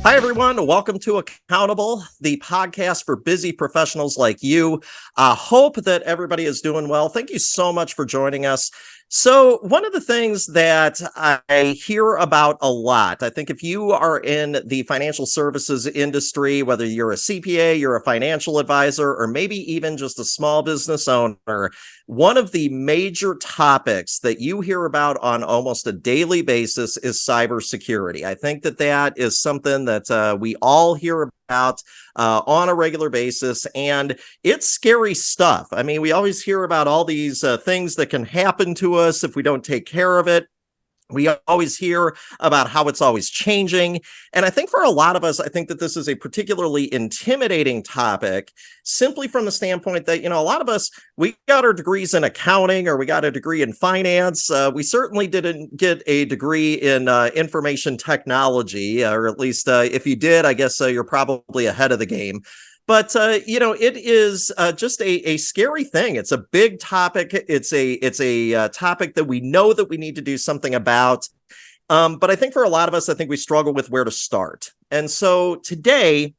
Hi, everyone. Welcome to Accountable, the podcast for busy professionals like you. Hope that everybody is doing well. Thank you so much for joining us. So one of the things that I hear about a lot, I think if you are in the financial services industry, whether you're a CPA, you're a financial advisor, or maybe even just a small business owner, one of the major topics that you hear about on almost a daily basis is cybersecurity. I think that is something that we all hear about on a regular basis, and it's scary stuff. I mean, we always hear about all these things that can happen to us if we don't take care of it. We always hear about how it's always changing. And I think for a lot of us, I think that this is a particularly intimidating topic simply from the standpoint that, a lot of us, we got our degrees in accounting or we got a degree in finance. We certainly didn't get a degree in information technology, or at least if you did, I guess you're probably ahead of the game. But it is just a scary thing. It's a big topic. It's a topic that we know that we need to do something about. But I think for a lot of us, I think we struggle with where to start. And so today,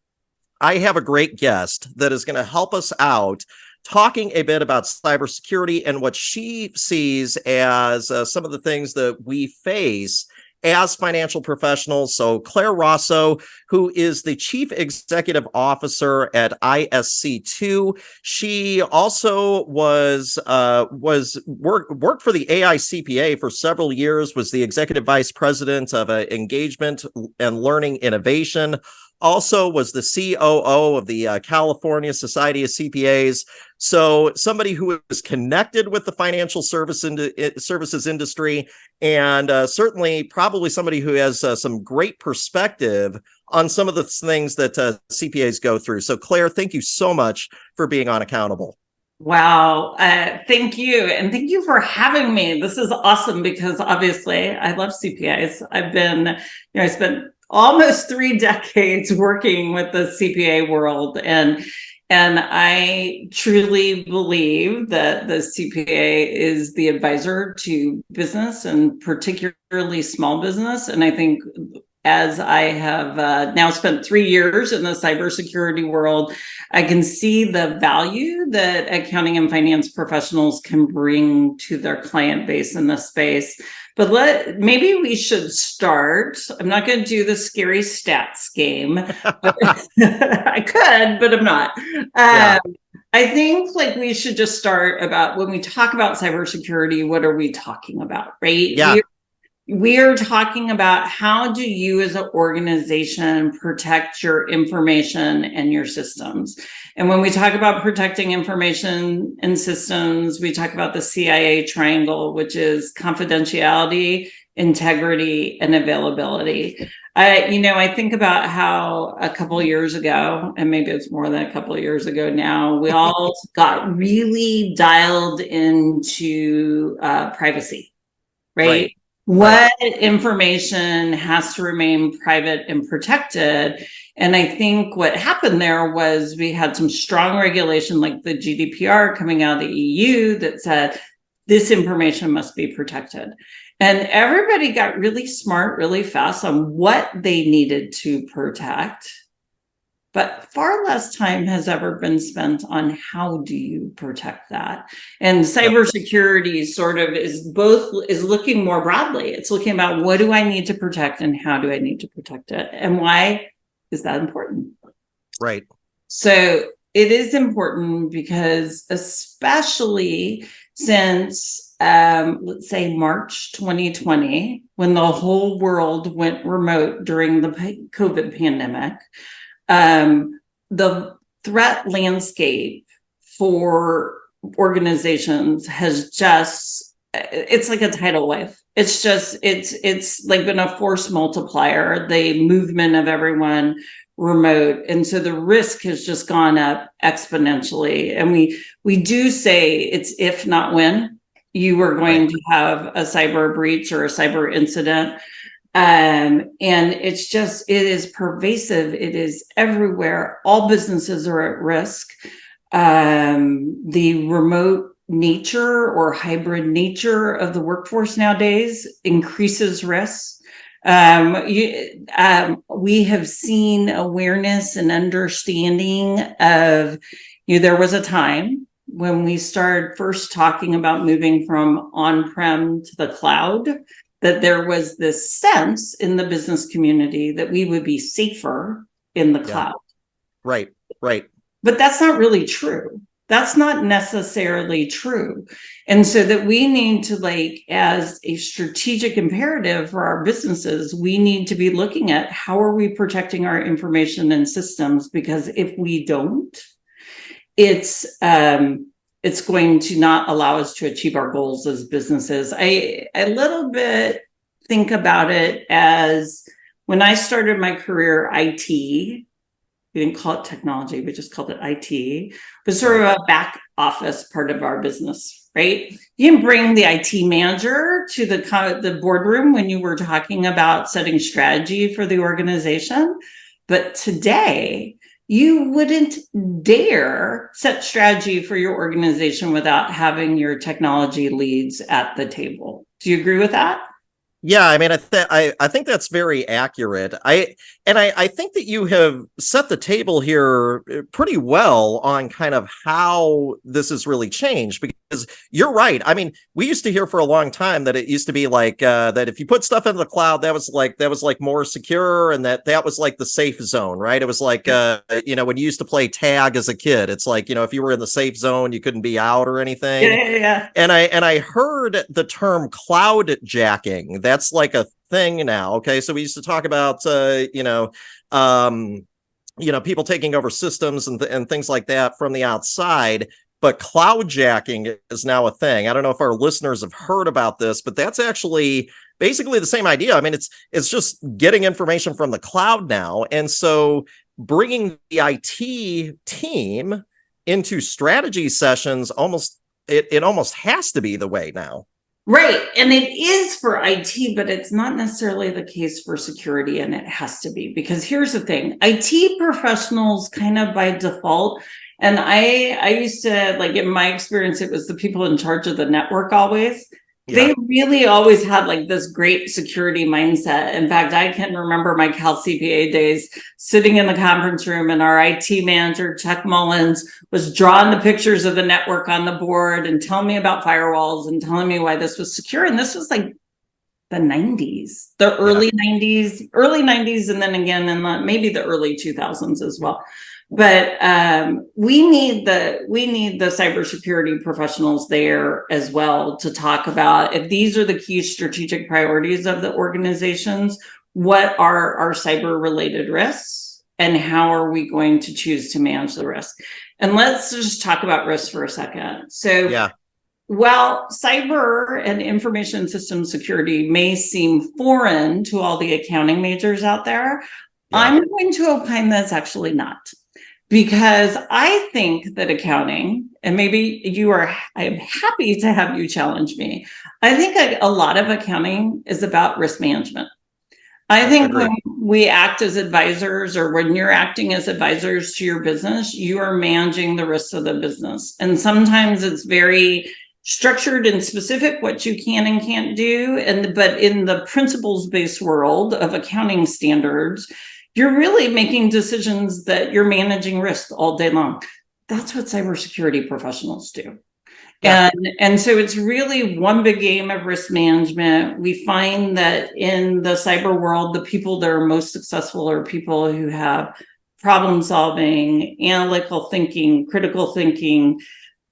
I have a great guest that is going to help us out talking a bit about cybersecurity and what she sees as some of the things that we face as financial professionals. So Clar Rosso, who is the Chief Executive Officer at ISC2. She also worked for the AI CPA for several years, was the Executive Vice President of Engagement and Learning Innovation, also was the COO of the California Society of CPAs. So somebody who is connected with the financial services industry, and certainly probably somebody who has some great perspective on some of the things that CPAs go through. So Clar, thank you so much for being on Accountable. Wow. Thank you. And thank you for having me. This is awesome because obviously I love CPAs. I spent almost 3 decades working with the CPA world, and I truly believe that the CPA is the advisor to business and particularly small business. And I think as I have now spent 3 years in the cybersecurity world, I can see the value that accounting and finance professionals can bring to their client base in this space. But maybe we should start. I'm not going to do the scary stats game. I could, but I'm not. I think we should just start about when we talk about cybersecurity, what are we talking about, right? Yeah. We are talking about how do you as an organization protect your information and your systems. And when we talk about protecting information and systems, we talk about the C.I.A. triangle, which is confidentiality, integrity, and availability. I think about how a couple of years ago, and maybe it's more than a couple of years ago now, we all got really dialed into privacy, right? What information has to remain private and protected? And I think what happened there was we had some strong regulation like the GDPR coming out of the EU that said this information must be protected. And everybody got really smart really fast on what they needed to protect. But far less time has ever been spent on how do you protect that. And cybersecurity sort of is looking more broadly. It's looking about what do I need to protect and how do I need to protect it? And why is that important? Right. So it is important because especially since, let's say March 2020, when the whole world went remote during the COVID pandemic, the threat landscape for organizations it's like a tidal wave. It's like been a force multiplier, the movement of everyone remote. And so the risk has just gone up exponentially. And we do say it's if not when you are going to have a cyber breach or a cyber incident. And it is pervasive. It is everywhere. All businesses are at risk. The remote nature or hybrid nature of the workforce nowadays increases risks. We have seen awareness and understanding of, there was a time when we started first talking about moving from on-prem to the cloud, that there was this sense in the business community that we would be safer in the cloud. Right. But that's not really true. That's not necessarily true. And so that we need to, as a strategic imperative for our businesses, we need to be looking at how are we protecting our information and systems, because if we don't, it's going to not allow us to achieve our goals as businesses. I a little bit think about it as when I started my career, IT, we didn't call it technology, we just called it IT, was sort of a back office part of our business, right? You didn't bring the IT manager to the boardroom when you were talking about setting strategy for the organization. But today, you wouldn't dare set strategy for your organization without having your technology leads at the table. Do you agree with that? Yeah, I mean, I think that's very accurate. I think that you have set the table here pretty well on kind of how this has really changed, because you're right. I mean, we used to hear for a long time that it used to be like that if you put stuff into the cloud, that was like more secure, and that was like the safe zone, right? It was like when you used to play tag as a kid, it's like, if you were in the safe zone, you couldn't be out or anything. Yeah. And I heard the term cloud jacking. That's like a thing now. Okay. So we used to talk about, people taking over systems and things like that from the outside, but cloud jacking is now a thing. I don't know if our listeners have heard about this, but that's actually basically the same idea. I mean, it's just getting information from the cloud now. And so bringing the IT team into strategy sessions it almost has to be the way now. Right. And it is for IT, but it's not necessarily the case for security. And it has to be, because here's the thing, IT professionals kind of by default, and I used to, in my experience, it was the people in charge of the network always. Yeah. They really always had this great security mindset. In fact, I can remember my Cal CPA days sitting in the conference room, and our IT manager, Chuck Mullins, was drawing the pictures of the network on the board and telling me about firewalls and telling me why this was secure. And this was the 90s, the early 90s, and then again in maybe the early 2000s as well. But we need the cybersecurity professionals there as well to talk about, if these are the key strategic priorities of the organizations, what are our cyber related risks and how are we going to choose to manage the risk? And let's just talk about risk for a second. So while cyber and information system security may seem foreign to all the accounting majors out there, I'm going to opine that's actually not. Because I think that accounting, and maybe I am happy to have you challenge me. I think a lot of accounting is about risk management. I think when we act as advisors, or when you're acting as advisors to your business, you are managing the risks of the business. And sometimes it's very structured and specific what you can and can't do. But in the principles-based world of accounting standards, you're really making decisions that you're managing risk all day long. That's what cybersecurity professionals do. Yeah. And so it's really one big game of risk management. We find that in the cyber world, the people that are most successful are people who have problem solving, analytical thinking, critical thinking,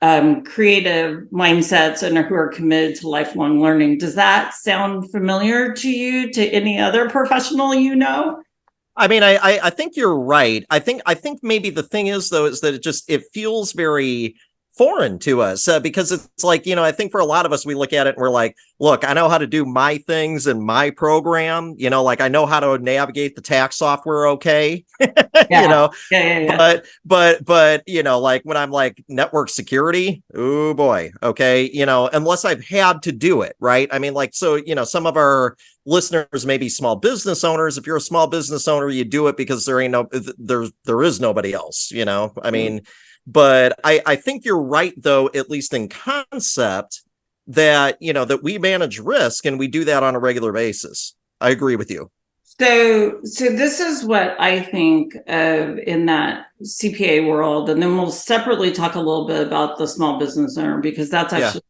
creative mindsets, and who are committed to lifelong learning. Does that sound familiar to you, to any other professional you know? I mean, I think you're right. I think maybe the thing is, though, is that it feels very foreign to us because it's like, I think for a lot of us, we look at it and we're like, look, I know how to do my things in my program, I know how to navigate the tax software. Okay. But when I'm network security, oh boy. Okay. Unless I've had to do it. Right. I mean, some of our listeners may be small business owners. If you're a small business owner, you do it because there is nobody else, I mean, but I think you're right, though, at least in concept, that, that we manage risk and we do that on a regular basis. I agree with you. So this is what I think of in that CPA world, and then we'll separately talk a little bit about the small business owner, because that's actually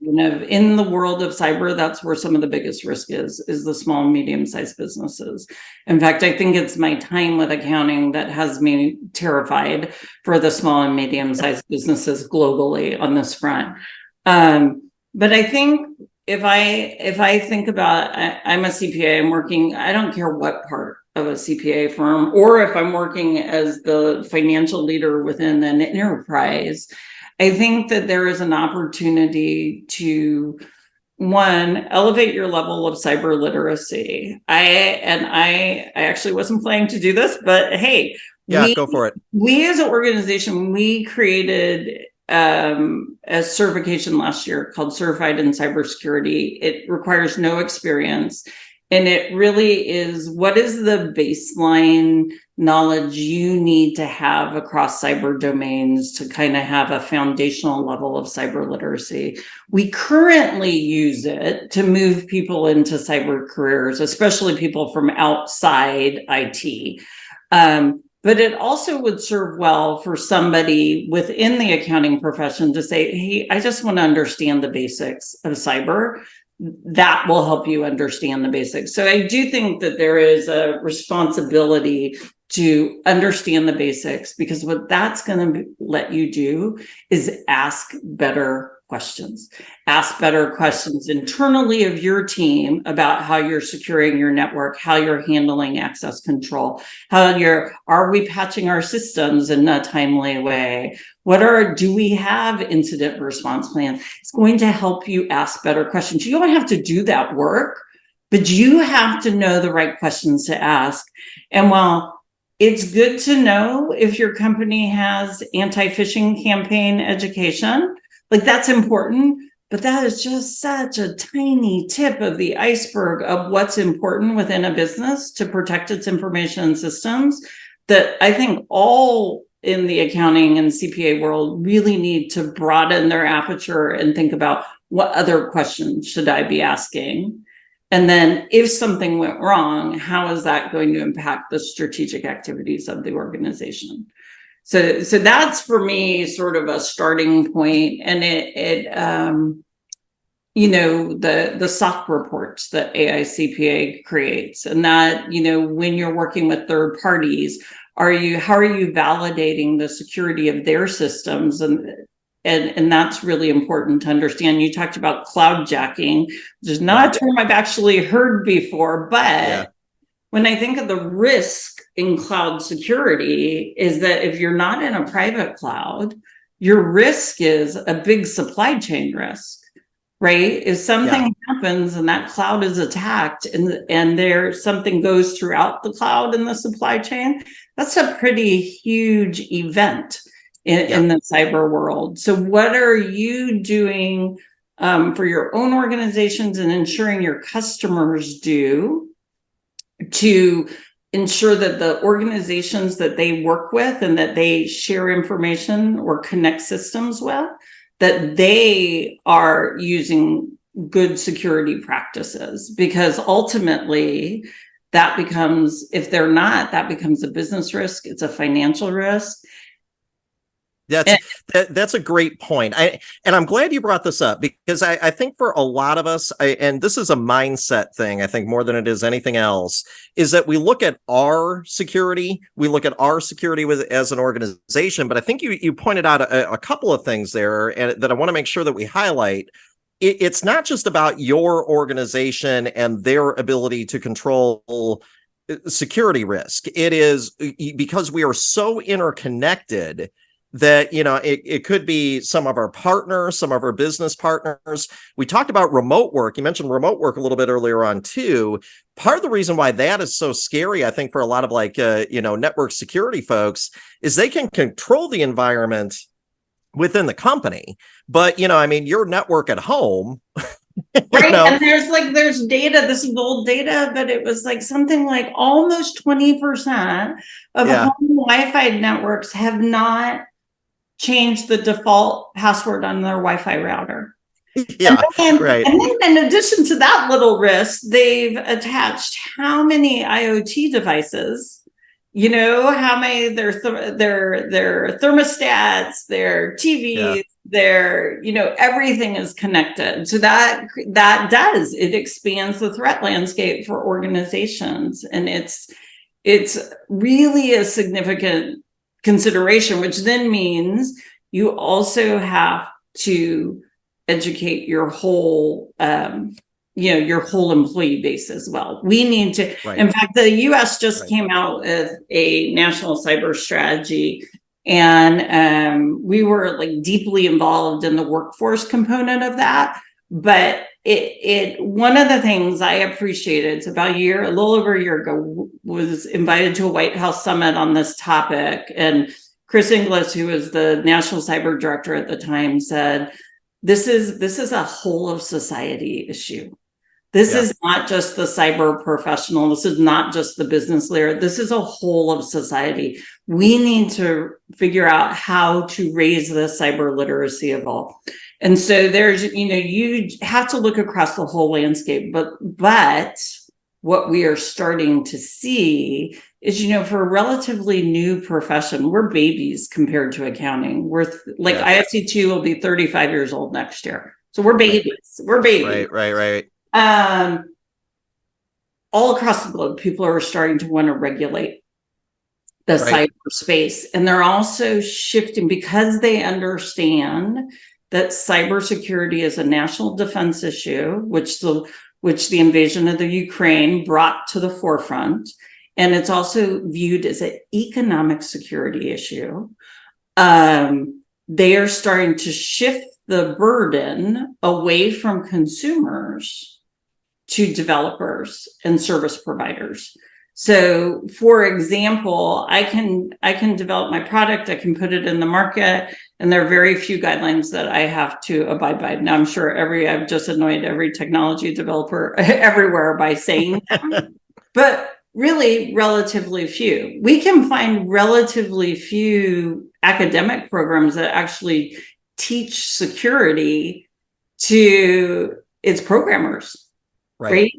in the world of cyber, that's where some of the biggest risk is the small and medium-sized businesses. In fact, I think it's my time with accounting that has me terrified for the small and medium-sized businesses globally on this front. But I think if I think about, I'm a CPA, I'm working, I don't care what part of a CPA firm, or if I'm working as the financial leader within an enterprise, I think that there is an opportunity to, one, elevate your level of cyber literacy. I actually wasn't planning to do this, but hey, go for it. We as an organization, we created a certification last year called Certified in Cybersecurity. It requires no experience. And it really is, what is the baseline knowledge you need to have across cyber domains to kind of have a foundational level of cyber literacy? We currently use it to move people into cyber careers, especially people from outside IT. But it also would serve well for somebody within the accounting profession to say, hey, I just want to understand the basics of cyber. That will help you understand the basics. So I do think that there is a responsibility to understand the basics, because what that's going to let you do is ask better questions. Ask better questions internally of your team about how you're securing your network, how you're handling access control, are we patching our systems in a timely way? Do we have incident response plans? It's going to help you ask better questions. You don't have to do that work, but you have to know the right questions to ask. And while it's good to know if your company has anti-phishing campaign education, like that's important, but that is just such a tiny tip of the iceberg of what's important within a business to protect its information and systems, that I think all in the accounting and CPA world really need to broaden their aperture and think about, what other questions should I be asking? And then if something went wrong, how is that going to impact the strategic activities of the organization? So that's for me sort of a starting point. And the SOC reports that AICPA creates, and that, when you're working with third parties, how are you validating the security of their systems? And that's really important to understand. You talked about cloud jacking, which is not a term I've actually heard before, but when I think of the risk in cloud security, is that if you're not in a private cloud, your risk is a big supply chain risk, right? If something happens and that cloud is attacked and something goes throughout the cloud in the supply chain, that's a pretty huge event in the cyber world. So what are you doing for your own organizations and ensuring your customers do to ensure that the organizations that they work with and that they share information or connect systems with, that they are using good security practices? Because ultimately that becomes, if they're not, that becomes a business risk. It's a financial risk. That's a great point. And I'm glad you brought this up, because I think for a lot of us, and this is a mindset thing, I think more than it is anything else, is that we look at our security, as an organization. But I think you pointed out a couple of things there, and that I want to make sure that we highlight. It's not just about your organization and their ability to control security risk. It is because we are so interconnected that, it could be some of our partners, some of our business partners. We talked about remote work. You mentioned remote work a little bit earlier on too. Part of the reason why that is so scary, I think, for a lot of network security folks, is they can control the environment within the company. But, your network at home, right. And there's data, this is old data, but it was something like almost 20% of home Wi-Fi networks have not changed the default password on their Wi-Fi router. Yeah, right. And then in addition to that little risk, they've attached how many IoT devices, how many their thermostats, their Yeah, TVs, everything is connected. So that it expands the threat landscape for organizations, and it's really a significant consideration, which then means you also have to educate your whole your whole employee base as well. We need to, right, in fact, the US just right. came out with a national cyber strategy, and we were like deeply involved in the workforce component of that. But it one of the things I appreciated, it's about a little over a year ago, was invited to a White House summit on this topic, and Chris Inglis, who was the national cyber director at the time, said, this is a whole of society issue. This is not just the cyber professional. This is not just the business leader. This is a whole of society. We need to figure out how to raise the cyber literacy of all. And so there's, you have to look across the whole landscape, but what we are starting to see is, for a relatively new profession, we're babies compared to accounting. We're like ISC2 will be 35 years old next year. So we're babies. We're babies. Right. All across the globe, people are starting to want to regulate the cyberspace. And they're also shifting because they understand that cybersecurity is a national defense issue, which the invasion of the Ukraine brought to the forefront. And it's also viewed as an economic security issue. They are starting to shift the burden away from consumers to developers and service providers. So, for example, I can develop my product, I can put it in the market, and there are very few guidelines that I have to abide by. Now, I'm sure I've just annoyed every technology developer everywhere by saying that, but really relatively few. We can find relatively few academic programs that actually teach security to its programmers, right?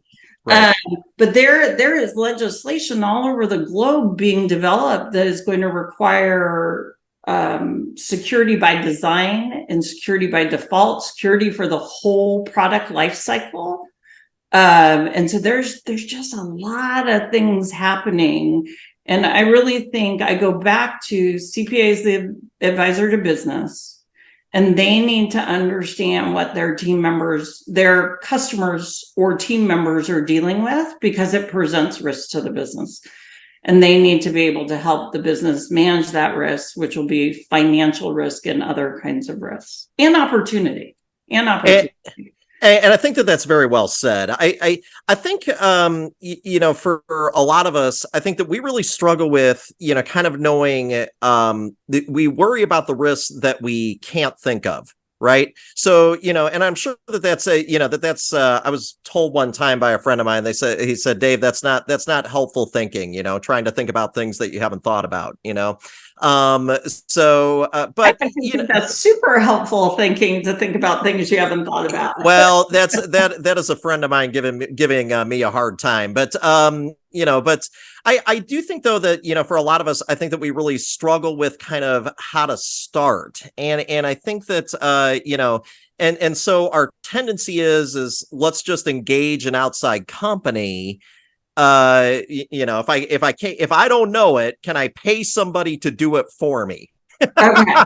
But there is legislation all over the globe being developed that is going to require security by design and security by default, security for the whole product life cycle. And so there's just a lot of things happening. And I really think I go back to CPAs, the advisor to business, and they need to understand what their team members, their customers or team members are dealing with, because it presents risk to the business. And they need to be able to help the business manage that risk, which will be financial risk and other kinds of risks and opportunity. And I think that that's very well said. I think, for a lot of us, I think that we really struggle with, kind of knowing that we worry about the risks that we can't think of. Right. So, and I'm sure that's I was told one time by a friend of mine, he said, Dave, that's not helpful thinking, trying to think about things that you haven't thought about, but I think that's super helpful thinking, to think about things you haven't thought about. Well, that is a friend of mine giving me a hard time, but but I do think though that for a lot of us, I think that we really struggle with kind of how to start, and I think that and so our tendency is let's just engage an outside company. If I don't know it, can I pay somebody to do it for me? Okay.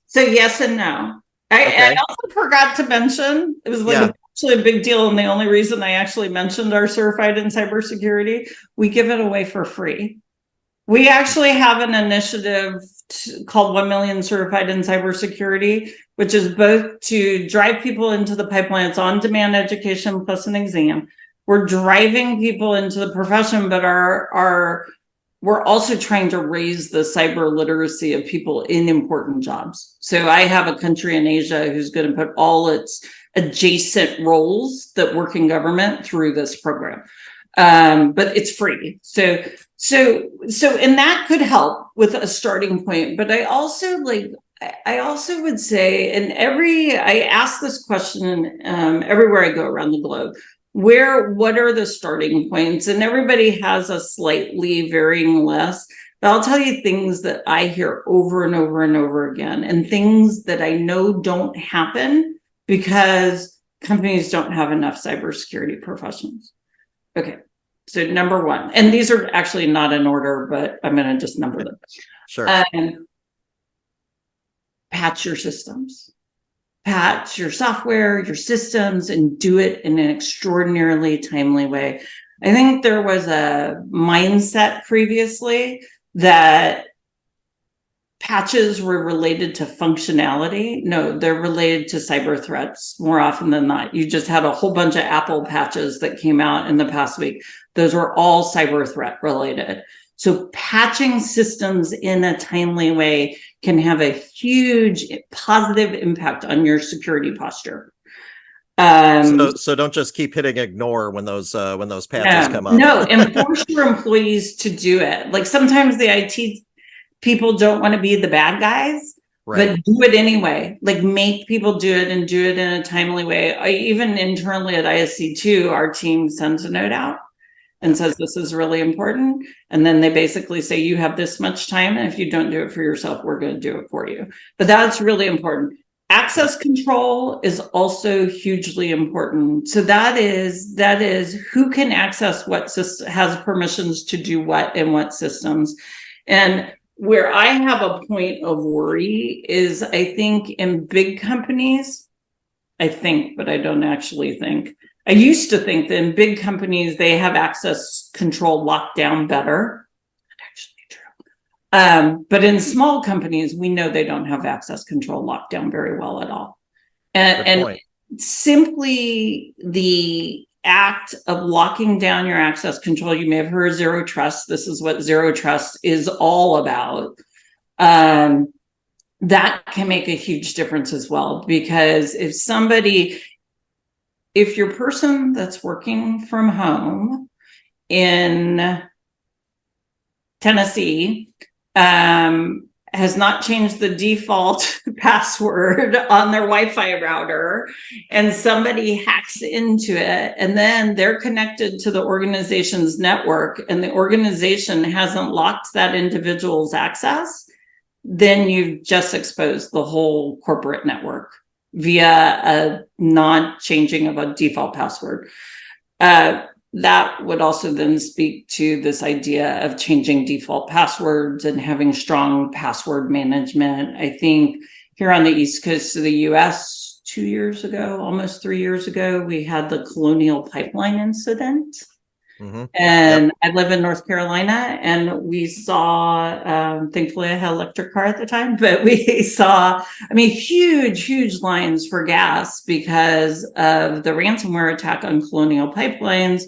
So yes and no. I also forgot to mention, it was actually a big deal, and the only reason I actually mentioned our certified in cybersecurity, we give it away for free. We actually have an initiative called 1 Million Certified in Cybersecurity, which is both to drive people into the pipeline. It's on-demand education plus an exam. We're driving people into the profession, but we're also trying to raise the cyber literacy of people in important jobs. So I have a country in Asia who's going to put all its adjacent roles that work in government through this program. But it's free. So and that could help with a starting point. But I also I also would say, I ask this question everywhere I go around the globe, what are the starting points? And everybody has a slightly varying list. But I'll tell you things that I hear over and over and over again, and things that I know don't happen because companies don't have enough cybersecurity professionals. Okay, so number one, and these are actually not in order, but I'm going to just number them. Sure. Patch your systems, patch your software, your systems, and do it in an extraordinarily timely way. I think there was a mindset previously that patches were related to functionality. No, they're related to cyber threats more often than not. You just had a whole bunch of Apple patches that came out in the past week. Those were all cyber threat related. So patching systems in a timely way can have a huge positive impact on your security posture. So don't just keep hitting ignore when those patches come up. No, and force your employees to do it. Like sometimes the IT people don't want to be the bad guys, right, but do it anyway. Like make people do it and do it in a timely way. Even internally at ISC2, our team sends a note out and says, this is really important. And then they basically say, you have this much time. And if you don't do it for yourself, we're going to do it for you. But that's really important. Access control is also hugely important. So that is who can access what system, has permissions to do what in what systems. And where I have a point of worry is I think in big companies, but I don't actually think. I used to think that in big companies, they have access control locked down better. Not actually true. But in small companies, we know they don't have access control locked down very well at all. And simply the act of locking down your access control, you may have heard zero trust. This is what zero trust is all about. That can make a huge difference as well, because if your person that's working from home in Tennessee has not changed the default password on their Wi-Fi router, and somebody hacks into it, and then they're connected to the organization's network, and the organization hasn't locked that individual's access, then you've just exposed the whole corporate network via a non-changing of a default password. That would also then speak to this idea of changing default passwords and having strong password management. I think here on the East Coast of the US 2 years ago, almost 3 years ago, we had the Colonial Pipeline incident. Mm-hmm. And I live in North Carolina, and we saw, thankfully I had an electric car at the time, but we saw, huge lines for gas because of the ransomware attack on Colonial Pipelines,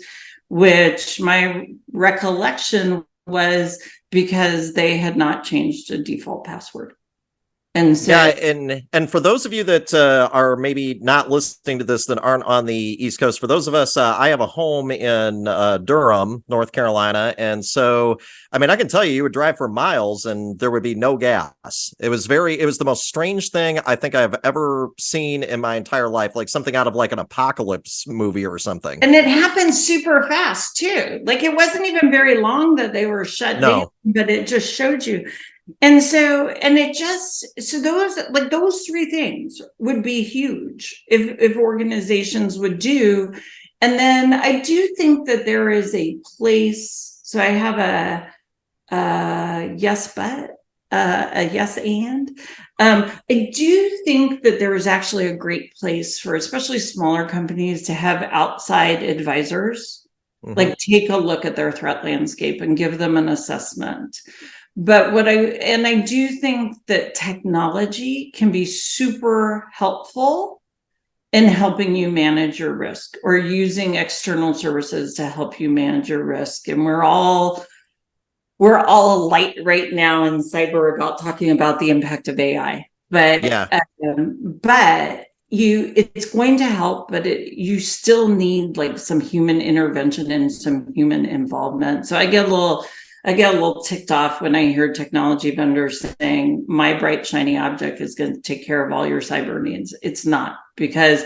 which my recollection was because they had not changed a default password. And so, and for those of you that are maybe not listening to this that aren't on the East Coast, for those of us, I have a home in Durham, North Carolina, and so I can tell you would drive for miles and there would be no gas. It was the most strange thing I think I've ever seen in my entire life, like something out of like an apocalypse movie or something. And it happened super fast too. Like it wasn't even very long that they were shut down, but it just showed you. And so those three things would be huge if organizations would do. And then I do think that there is a place. So I have a yes, but a yes, and I do think that there is actually a great place for especially smaller companies to have outside advisors, like take a look at their threat landscape and give them an assessment. But I do think that technology can be super helpful in helping you manage your risk, or using external services to help you manage your risk. And we're all light right now in cyber about talking about the impact of AI. But it's going to help, but you still need like some human intervention and some human involvement. So I get a I get a little ticked off when I hear technology vendors saying my bright shiny object is going to take care of all your cyber needs. It's not, because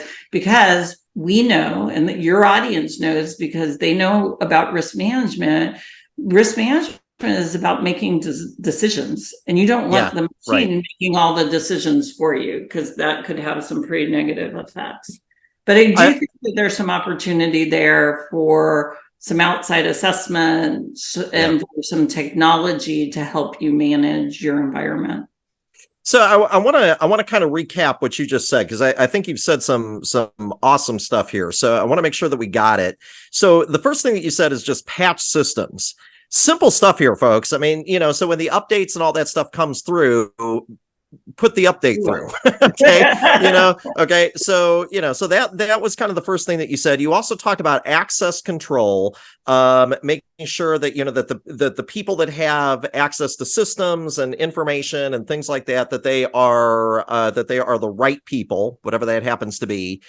we know, and your audience knows, because they know about risk management. Risk management is about making decisions, and you don't want the machine making all the decisions for you, because that could have some pretty negative effects. But I do think that there's some opportunity there for some outside assessments and for some technology to help you manage your environment. So I want to kind of recap what you just said, because I think you've said some awesome stuff here. So I want to make sure that we got it. So the first thing that you said is just patch systems. Simple stuff here, folks. I mean, so when the updates and all that stuff comes through, put the update through. Okay. Okay. So, so that was kind of the first thing that you said. You also talked about access control, making sure that, that the people that have access to systems and information and things like that, that they are the right people, whatever that happens to be.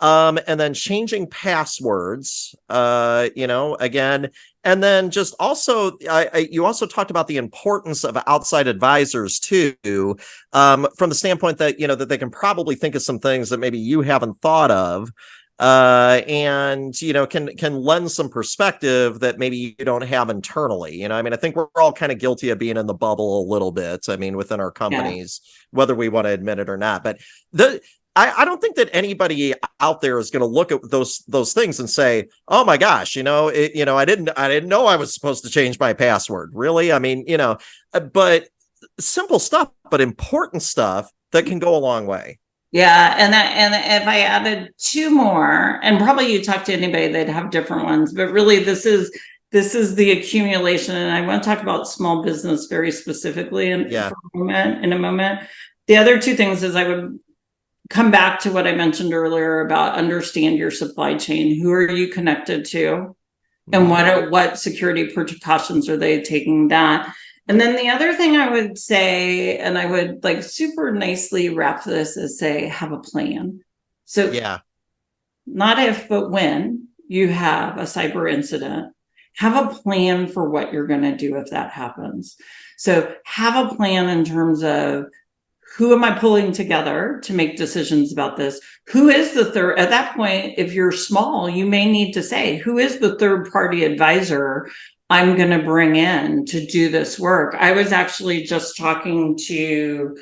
And then changing passwords, again. And then just also, you also talked about the importance of outside advisors too, from the standpoint that, that they can probably think of some things that maybe you haven't thought of, and, can lend some perspective that maybe you don't have internally. I think we're all kind of guilty of being in the bubble a little bit. within our companies, whether we want to admit it or not. But I don't think that anybody out there is going to look at those things and say, "Oh my gosh, I didn't know I was supposed to change my password." Really? But simple stuff, but important stuff that can go a long way. Yeah, and if I added two more, and probably you talk to anybody, they'd have different ones, but really this is the accumulation. And I want to talk about small business very specifically in a moment. The other two things is I would come back to what I mentioned earlier about understand your supply chain. Who are you connected to? And what security precautions are they taking that? And then the other thing I would say, and I would like super nicely wrap this, is say, have a plan. So not if, but when you have a cyber incident, have a plan for what you're going to do if that happens. So have a plan in terms of, who am I pulling together to make decisions about this? Who is the third? At that point, if you're small, you may need to say, who is the third party advisor I'm going to bring in to do this work? I was actually just talking to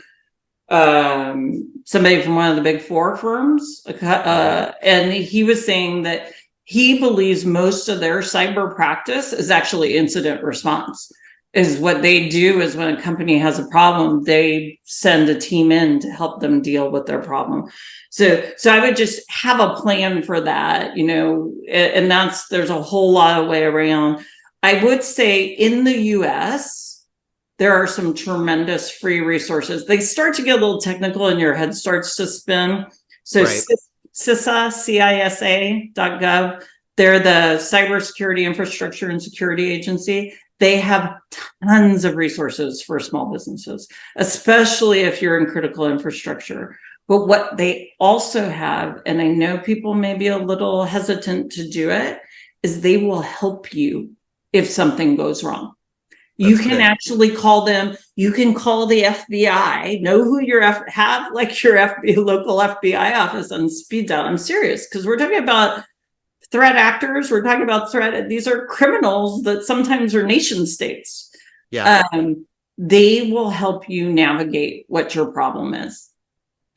somebody from one of the big four firms, and he was saying that he believes most of their cyber practice is actually incident response. Is what they do is when a company has a problem, they send a team in to help them deal with their problem. So I would just have a plan for that, and there's a whole lot of way around. I would say in the US, there are some tremendous free resources. They start to get a little technical and your head starts to spin. So CISA, CISA.gov, they're the Cybersecurity Infrastructure and Security Agency. They have tons of resources for small businesses, especially if you're in critical infrastructure. But what they also have, and I know people may be a little hesitant to do it, is they will help you if something goes wrong. You can actually call them. You can call the FBI, know who your have like your local FBI office on speed dial. I'm serious, because we're talking about threat actors. We're talking about these are criminals that sometimes are nation states. They will help you navigate what your problem is.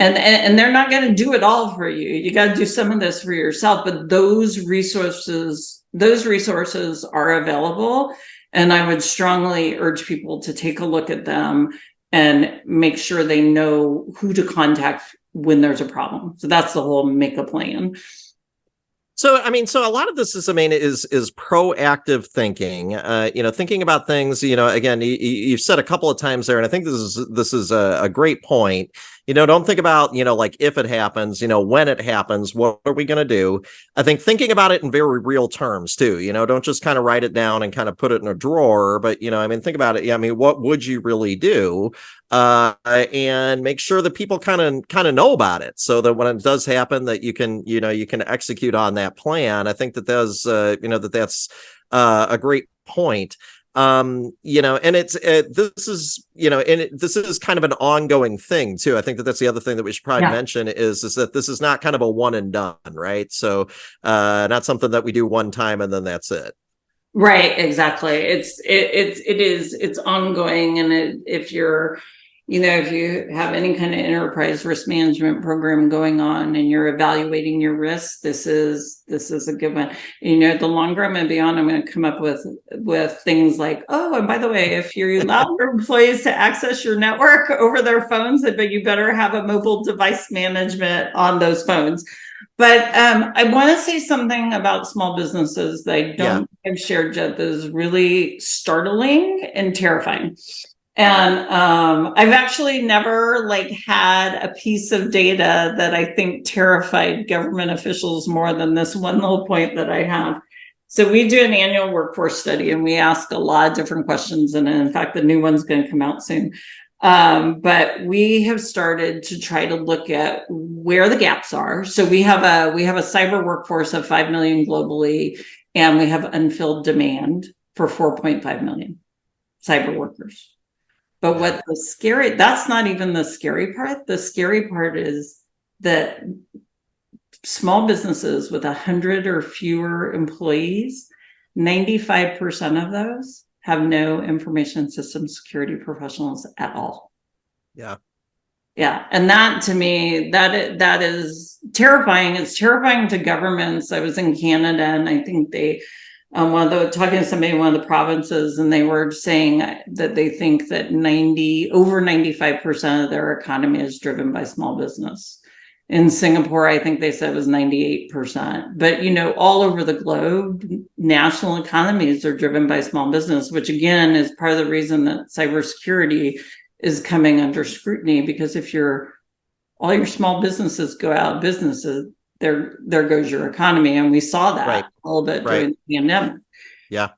And they're not going to do it all for you. You got to do some of this for yourself, but those resources are available. And I would strongly urge people to take a look at them and make sure they know who to contact when there's a problem. So that's the whole make a plan. So, so a lot of this is proactive thinking, thinking about things, again, you've said a couple of times there, and I think this is a great point. Don't think about, like if it happens, when it happens, what are we going to do? I think thinking about it in very real terms too, don't just kind of write it down and kind of put it in a drawer, but, think about it. What would you really do? And make sure that people kind of know about it, so that when it does happen, that you can execute on that plan. I think that that's a great point. And this is kind of an ongoing thing too. I think that that's the other thing that we should probably mention is that this is not kind of a one and done, right? So not something that we do one time and then that's it. Right, exactly. It's ongoing. And if you're, if you have any kind of enterprise risk management program going on and you're evaluating your risks, this is a good one. The longer I'm going to be on, I'm going to come up with things like, oh, and by the way, if you allow your employees to access your network over their phones, but you better have a mobile device management on those phones. But I want to say something about small businesses that I don't think I've shared yet that is really startling and terrifying. And I've actually never had a piece of data that I think terrified government officials more than this one little point that I have. So we do an annual workforce study and we ask a lot of different questions. And in fact, the new one's going to come out soon. But we have started to try to look at where the gaps are. So we have a cyber workforce of 5 million globally, and we have unfilled demand for 4.5 million cyber workers. But that's not even the scary part. The scary part is that small businesses with 100 or fewer employees, 95% of those have no information system security professionals at all. Yeah. And that to me, that is terrifying. It's terrifying to governments. I was in Canada and I think they, talking to somebody in one of the provinces, and they were saying that they think that over 95% of their economy is driven by small business. In Singapore, I think they said it was 98%. But, all over the globe, national economies are driven by small business, which again is part of the reason that cybersecurity is coming under scrutiny, because if all your small businesses go out of business, there goes your economy. And we saw that a little bit during the pandemic. Yeah.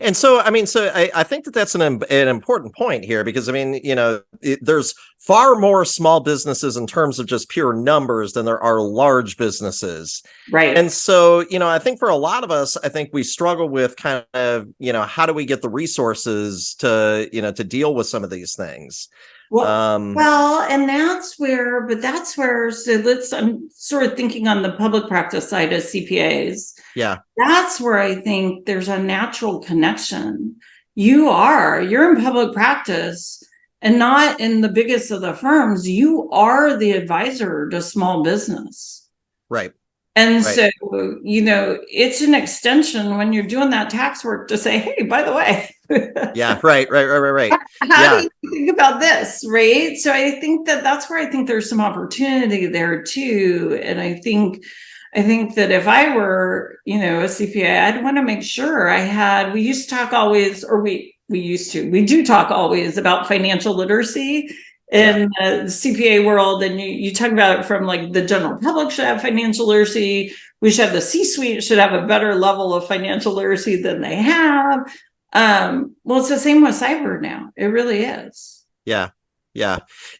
And so, I think that that's an important point here, because, there's far more small businesses in terms of just pure numbers than there are large businesses. Right. And so, I think for a lot of us, I think we struggle with kind of, how do we get the resources to deal with some of these things? And that's where, I'm sort of thinking on the public practice side of CPAs. Yeah. That's where I think there's a natural connection. You're in public practice and not in the biggest of the firms. You are the advisor to small business. Right. And so, it's an extension when you're doing that tax work to say, hey, by the way. Yeah, right. How do you think about this, right? So I think that's where I think there's some opportunity there too. And I think that if I were, a CPA, I'd want to make sure we used to talk always, or we do talk always about financial literacy in the CPA world. And you talk about it from the general public should have financial literacy. We should have the C-suite should have a better level of financial literacy than they have. Well, it's the same with cyber now. It really is. Yeah.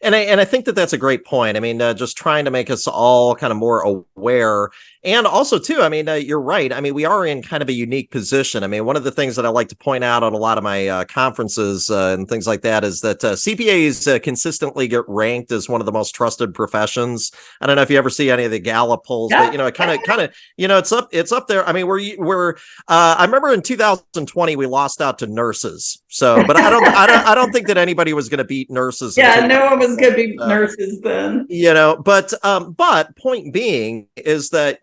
And I think that that's a great point. Just trying to make us all kind of more aware. And also too, you're right. We are in kind of a unique position. One of the things that I like to point out on a lot of my conferences and things like that is that CPAs consistently get ranked as one of the most trusted professions. I don't know if you ever see any of the Gallup polls, but it's up there. I remember in 2020 we lost out to nurses. So, but I don't think that anybody was going to beat nurses. Yeah, no one was going to be nurses then. But point being is that,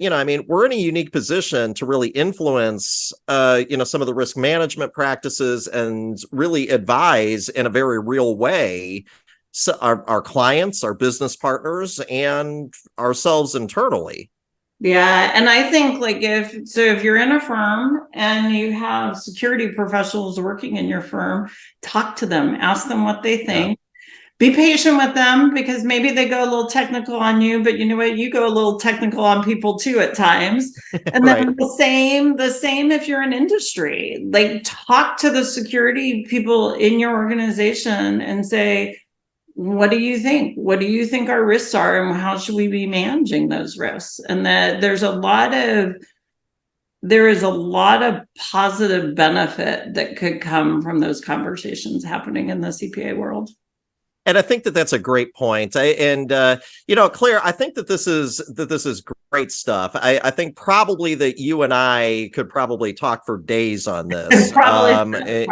we're in a unique position to really influence, some of the risk management practices and really advise in a very real way our clients, our business partners, and ourselves internally. Yeah. And I think if you're in a firm and you have security professionals working in your firm, talk to them, ask them what they think. Yeah. Be patient with them, because maybe they go a little technical on you, but you know what? You go a little technical on people too at times. And then the same if you're in industry, talk to the security people in your organization and say, what do you think? What do you think our risks are, and how should we be managing those risks? And that there's a lot of there is a lot of positive benefit that could come from those conversations happening in the CPA world. And I think that that's a great point. Claire, I think that this is great stuff. I think probably that you and I could probably talk for days on this. Probably.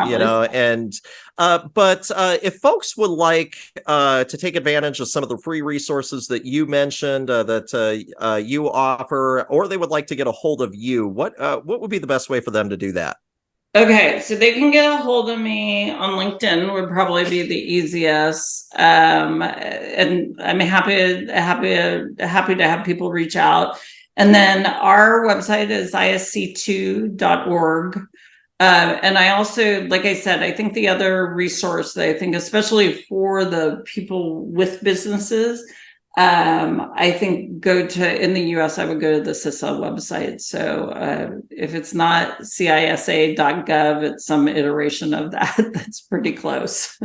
But if folks would like to take advantage of some of the free resources that you mentioned that you offer, or they would like to get a hold of you, what would be the best way for them to do that? Okay, so they can get a hold of me on LinkedIn would probably be the easiest. And I'm happy to have people reach out. And then our website is isc2.org. And I also, like I said, I think the other resource that I think, especially for the people with businesses, I think in the US, I would go to the CISA website. So if it's not CISA.gov, it's some iteration of that. That's pretty close.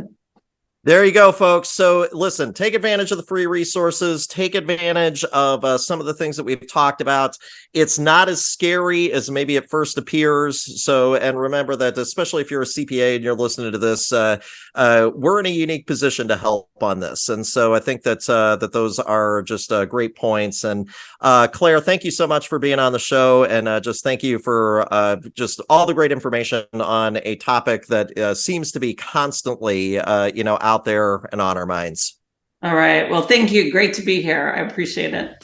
There you go, folks. So listen, take advantage of the free resources, take advantage of some of the things that we've talked about. It's not as scary as maybe it first appears. So, and remember that, especially if you're a CPA and you're listening to this, we're in a unique position to help on this. And so I think that those are just great points. And Claire, thank you so much for being on the show. And just thank you for just all the great information on a topic that seems to be constantly, out there and on our minds. All right. Well, thank you. Great to be here. I appreciate it.